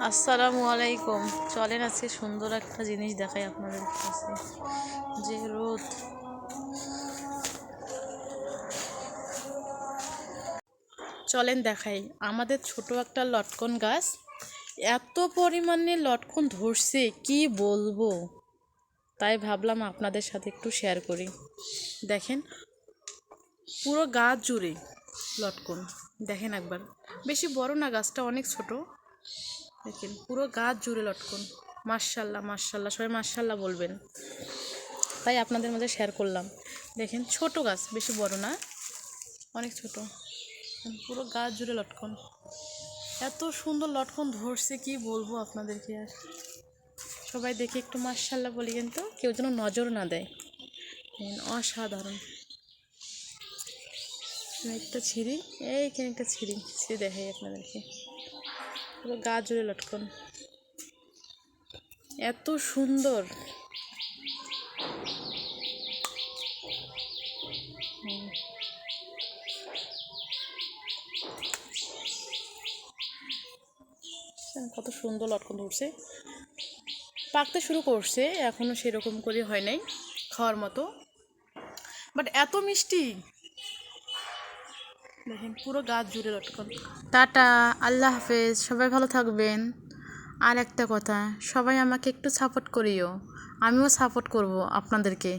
আসসালামু আলাইকুম। চলেন আজকে সুন্দর একটা জিনিস দেখাই আপনাদের কাছে। যে রোদ, চলেন দেখাই। আমাদের ছোট একটা লটকন গাছ এত পরিমাণে লটকন ধরছে কি বলবো, তাই ভাবলাম আপনাদের সাথে একটু শেয়ার করি। দেখেন পুরো গাছ জুড়ে লটকন, দেখেন একবার। বেশি বড় না, গাছটা অনেক ছোট। দেখেন পুরো গাছ জুড়ে লটকন। মাশাল্লাহ মাশাল্লাহ, সবাই মাশাল্লাহ বলবেন। তাই আপনাদের মাঝে শেয়ার করলাম। দেখেন ছোট গাছ, বেশি বড় না, অনেক ছোট। পুরো গাছ জুড়ে লটকন, এত সুন্দর লটকন ধরছে কি বলবো আপনাদেরকে। আর সবাই দেখে একটু মাশাল্লাহ বলি, কিন্তু কেউ যেন নজর না দেয়। অসাধারণ। একটা ছিঁড়ি, এইখানে একটা ছিঁড়ি দেখাই আপনাদেরকে। পুরো গাছ জুড়ে লটকন, এত সুন্দর। কত সুন্দর লটকন ধরছে, পাকতে শুরু করছে, এখনো সেরকম করে হয় নাই খাওয়ার মতো, বাট এত মিষ্টি। দেখেন পুরো গাছ জুড়ে লটকন। টাটা, আল্লাহ হাফেজ, সবাই ভালো থাকবেন। আর একটা কথা, সবাই আমাকে একটু সাপোর্ট করিও, আমিও সাপোর্ট করব আপনাদেরকে।